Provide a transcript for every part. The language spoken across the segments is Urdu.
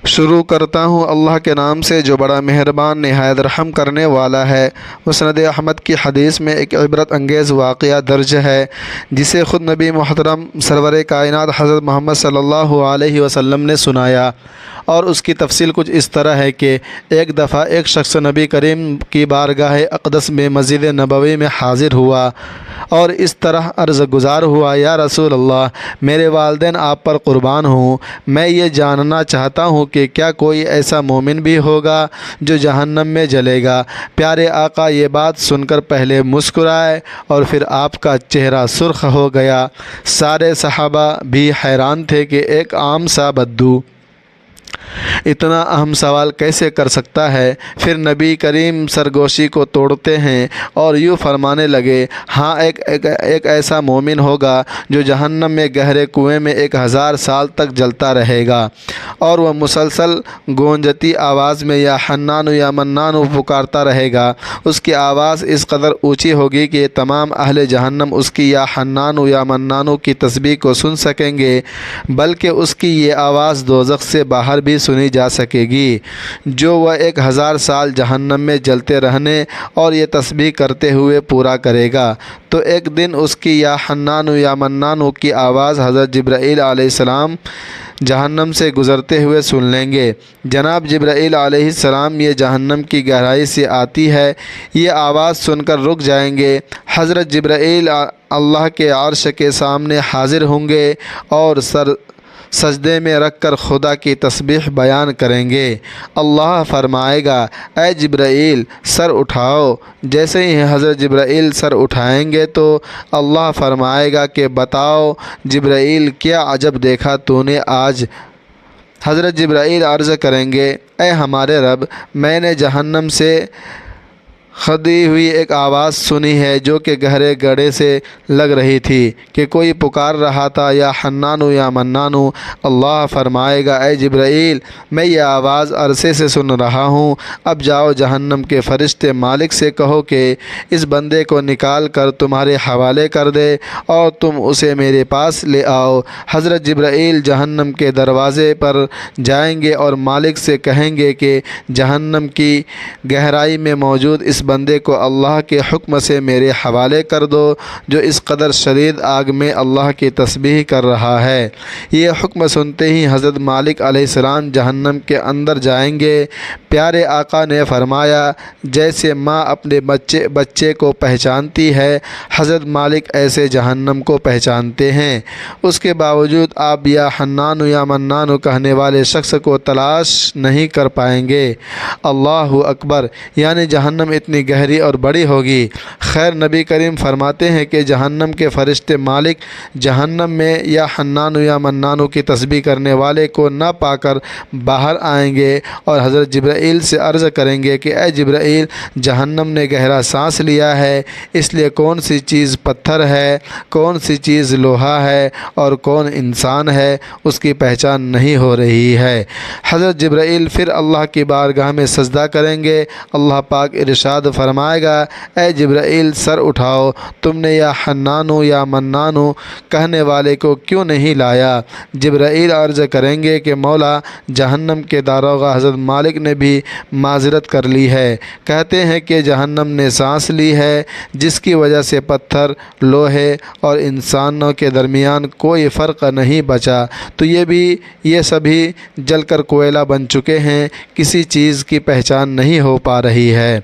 شروع کرتا ہوں اللہ کے نام سے جو بڑا مہربان نہایت رحم کرنے والا ہے۔ مسند احمد کی حدیث میں ایک عبرت انگیز واقعہ درج ہے جسے خود نبی محترم سرور کائنات حضرت محمد صلی اللہ علیہ وسلم نے سنایا، اور اس کی تفصیل کچھ اس طرح ہے کہ ایک دفعہ ایک شخص نبی کریم کی بارگاہ اقدس میں مسجد نبوی میں حاضر ہوا اور اس طرح عرض گزار ہوا: یا رسول اللہ، میرے والدین آپ پر قربان ہوں، میں یہ جاننا چاہتا ہوں کہ کیا کوئی ایسا مومن بھی ہوگا جو جہنم میں جلے گا؟ پیارے آقا یہ بات سن کر پہلے مسکرائے اور پھر آپ کا چہرہ سرخ ہو گیا۔ سارے صحابہ بھی حیران تھے کہ ایک عام سا بدو اتنا اہم سوال کیسے کر سکتا ہے۔ پھر نبی کریم سرگوشی کو توڑتے ہیں اور یوں فرمانے لگے: ہاں، ایک ایسا مومن ہوگا جو جہنم میں گہرے کنویں میں 1000 سال تک جلتا رہے گا، اور وہ مسلسل گونجتی آواز میں یا حنان یا منان پکارتا رہے گا۔ اس کی آواز اس قدر اونچی ہوگی کہ تمام اہل جہنم اس کی یا حنان یا منان کی تسبیح کو سن سکیں گے، بلکہ اس کی یہ آواز دوزخ سے باہر بھی سنی جا سکے گی، جو وہ 1000 سال جہنم میں جلتے رہنے اور یہ تسبیح کرتے ہوئے پورا کرے گا۔ تو ایک دن اس کی یا حنان یا منان کی آواز حضرت جبرائیل علیہ السلام جہنم سے گزرتے ہوئے سن لیں گے۔ جناب جبرائیل علیہ السلام یہ جہنم کی گہرائی سے آتی ہے، یہ آواز سن کر رک جائیں گے۔ حضرت جبرائیل اللہ کے عرش کے سامنے حاضر ہوں گے اور سجدے میں رکھ کر خدا کی تسبیح بیان کریں گے۔ اللہ فرمائے گا: اے جبرائیل، سر اٹھاؤ۔ جیسے ہی حضرت جبرائیل سر اٹھائیں گے تو اللہ فرمائے گا کہ بتاؤ جبرائیل، کیا عجب دیکھا تو نے آج؟ حضرت جبرائیل عرض کریں گے: اے ہمارے رب، میں نے جہنم سے کھدی ہوئی ایک آواز سنی ہے جو کہ گہرے گڑھے سے لگ رہی تھی کہ کوئی پکار رہا تھا: یا حنان یا منان۔ اللہ فرمائے گا: اے جبرائیل، میں یہ آواز عرصے سے سن رہا ہوں، اب جاؤ جہنم کے فرشتے مالک سے کہو کہ اس بندے کو نکال کر تمہارے حوالے کر دے اور تم اسے میرے پاس لے آؤ۔ حضرت جبرائیل جہنم کے دروازے پر جائیں گے اور مالک سے کہیں گے کہ جہنم کی گہرائی میں موجود اس بندے کو اللہ کے حکم سے میرے حوالے کر دو، جو اس قدر شدید آگ میں اللہ کی تسبیح کر رہا ہے۔ یہ حکم سنتے ہی حضرت مالک علیہ السلام جہنم کے اندر جائیں گے۔ پیارے آقا نے فرمایا: جیسے ماں اپنے بچے کو پہچانتی ہے، حضرت مالک ایسے جہنم کو پہچانتے ہیں۔ اس کے باوجود آپ یا حنان یا منان کہنے والے شخص کو تلاش نہیں کر پائیں گے۔ اللہ اکبر! یعنی جہنم اتنی گہری اور بڑی ہوگی۔ خیر، نبی کریم فرماتے ہیں کہ جہنم کے فرشتے مالک جہنم میں یا حنان یا منان کی تسبیح کرنے والے کو نہ پا کر باہر آئیں گے اور حضرت جبرائیل سے عرض کریں گے کہ اے جبرائیل، جہنم نے گہرا سانس لیا ہے، اس لیے کون سی چیز پتھر ہے، کون سی چیز لوہا ہے اور کون انسان ہے، اس کی پہچان نہیں ہو رہی ہے۔ حضرت جبرائیل پھر اللہ کی بارگاہ میں سجدہ کریں گے۔ اللہ پاک ارشاد فرمائے گا: اے جبرائیل، سر اٹھاؤ، تم نے یا حنان یا منان کہنے والے کو کیوں نہیں لایا؟ جبرائیل عرض کریں گے کہ مولا، جہنم کے داروغہ حضرت مالک نے بھی معذرت کر لی ہے، کہتے ہیں کہ جہنم نے سانس لی ہے، جس کی وجہ سے پتھر، لوہے اور انسانوں کے درمیان کوئی فرق نہیں بچا، تو یہ سبھی جل کر کوئلہ بن چکے ہیں، کسی چیز کی پہچان نہیں ہو پا رہی ہے۔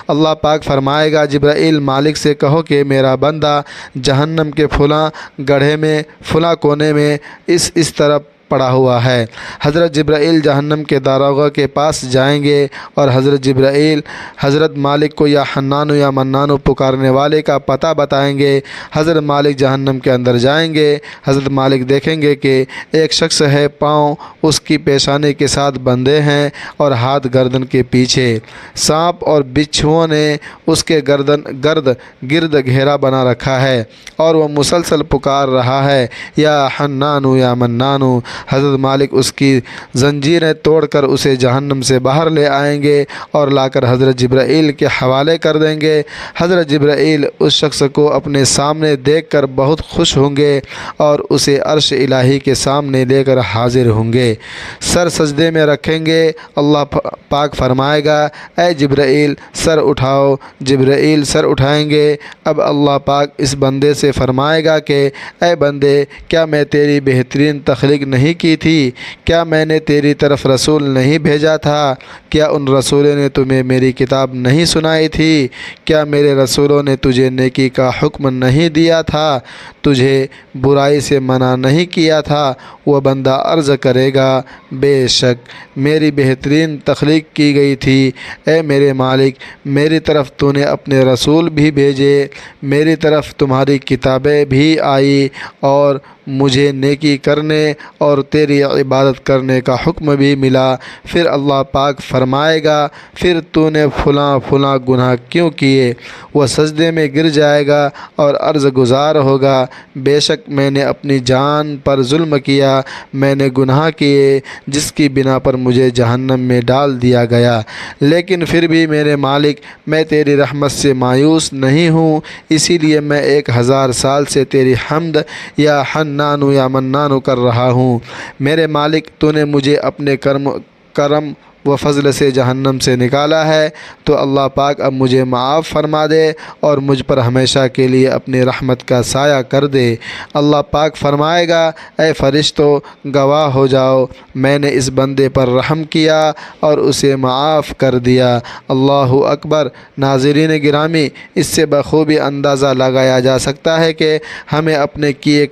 اللہ پاک فرمائے گا: جبرائیل، مالک سے کہو کہ میرا بندہ جہنم کے فلاں گڑھے میں فلاں کونے میں اس طرف پڑا ہوا ہے۔ حضرت جبرائیل جہنم کے داروغہ کے پاس جائیں گے اور حضرت جبرائیل حضرت مالک کو یا حنان یا منان پکارنے والے کا پتہ بتائیں گے۔ حضرت مالک جہنم کے اندر جائیں گے۔ حضرت مالک دیکھیں گے کہ ایک شخص ہے، پاؤں اس کی پیشانی کے ساتھ بندھے ہیں اور ہاتھ گردن کے پیچھے۔ سانپ اور بچھوؤں نے اس کے گرد گھیرا بنا رکھا ہے اور وہ مسلسل پکار رہا ہے: یا حنان یا منان۔ حضرت مالک اس کی زنجیریں توڑ کر اسے جہنم سے باہر لے آئیں گے اور لا کر حضرت جبرائیل کے حوالے کر دیں گے۔ حضرت جبرائیل اس شخص کو اپنے سامنے دیکھ کر بہت خوش ہوں گے اور اسے عرش الہی کے سامنے لے کر حاضر ہوں گے، سر سجدے میں رکھیں گے۔ اللہ پاک فرمائے گا اے جبرائیل سر اٹھاؤ، جبرائیل سر اٹھائیں گے۔ اب اللہ پاک اس بندے سے فرمائے گا کہ اے بندے، کیا میں تیری بہترین تخلیق نہیں کی تھی؟ کیا میں نے تیری طرف رسول نہیں بھیجا تھا؟ کیا ان رسولوں نے تمہیں میری کتاب نہیں سنائی تھی؟ کیا میرے رسولوں نے تجھے نیکی کا حکم نہیں دیا تھا؟ تجھے برائی سے منع نہیں کیا تھا؟ وہ بندہ عرض کرے گا بے شک میری بہترین تخلیق کی گئی تھی۔ اے میرے مالک، میری طرف تو نے اپنے رسول بھی بھیجے، میری طرف تمہاری کتابیں بھی آئی اور مجھے نیکی کرنے اور تیری عبادت کرنے کا حکم بھی ملا۔ پھر اللہ پاک فرمائے گا پھر تو نے فلاں فلاں گناہ کیوں کیے؟ وہ سجدے میں گر جائے گا اور عرض گزار ہوگا بے شک میں نے اپنی جان پر ظلم کیا، میں نے گناہ کیے جس کی بنا پر مجھے جہنم میں ڈال دیا گیا، لیکن پھر بھی میرے مالک میں تیری رحمت سے مایوس نہیں ہوں، اسی لیے میں 1000 سال سے تیری حمد یا حنان یا منان کر رہا ہوں۔ میرے مالک تو نے مجھے اپنے کرم و فضل سے جہنم سے نکالا ہے، تو اللہ پاک اب مجھے معاف فرما دے اور مجھ پر ہمیشہ کے لیے اپنی رحمت کا سایہ کر دے۔ اللہ پاک فرمائے گا اے فرشتوں گواہ ہو جاؤ، میں نے اس بندے پر رحم کیا اور اسے معاف کر دیا۔ اللہ اکبر۔ ناظرین گرامی، اس سے بخوبی اندازہ لگایا جا سکتا ہے کہ ہمیں اپنے کیے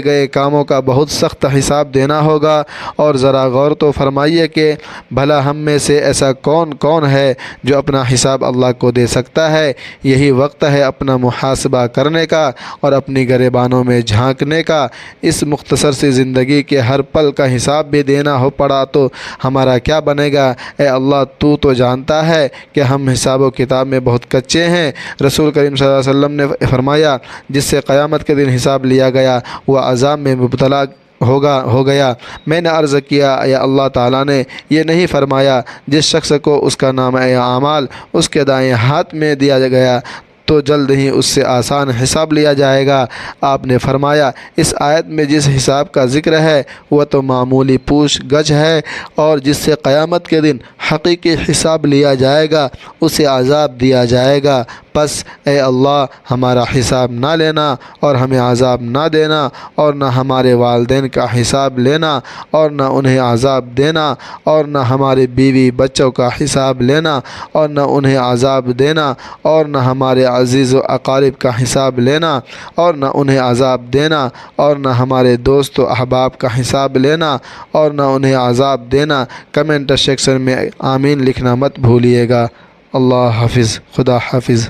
گئے کاموں کا بہت سخت حساب دینا ہوگا، اور ذرا غور تو فرمائیے کہ بھلا ہم میں سے ایسا کون ہے جو اپنا حساب اللہ کو دے سکتا ہے؟ یہی وقت ہے اپنا محاسبہ کرنے کا اور اپنی گریبانوں میں جھانکنے کا۔ اس مختصر سی زندگی کے ہر پل کا حساب بھی دینا ہو پڑا تو ہمارا کیا بنے گا؟ اے اللہ تو جانتا ہے کہ ہم حساب و کتاب میں بہت کچے ہیں۔ رسول کریم صلی اللہ علیہ وسلم نے فرمایا جس سے قیامت کے دن حساب لیا گیا وہ عذاب میں مبتلا ہو گیا۔ میں نے عرض کیا یا اللہ تعالیٰ نے یہ نہیں فرمایا جس شخص کو اس کا نامہ اعمال اس کے دائیں ہاتھ میں دیا گیا تو جلد ہی اس سے آسان حساب لیا جائے گا؟ آپ نے فرمایا اس آیت میں جس حساب کا ذکر ہے وہ تو معمولی پوچھ گچھ ہے، اور جس سے قیامت کے دن حقیقی حساب لیا جائے گا اسے عذاب دیا جائے گا۔ پس اے اللہ ہمارا حساب نہ لینا اور ہمیں عذاب نہ دینا، اور نہ ہمارے والدین کا حساب لینا اور نہ انہیں عذاب دینا، اور نہ ہمارے بیوی بچوں کا حساب لینا اور نہ انہیں عذاب دینا، اور نہ ہمارے عزیز و اقارب کا حساب لینا اور نہ انہیں عذاب دینا، اور نہ ہمارے دوست و احباب کا حساب لینا اور نہ انہیں عذاب دینا۔ کمنٹ سیکشن میں آمین لکھنا مت بھولیے گا۔ اللہ حافظ، خدا حافظ۔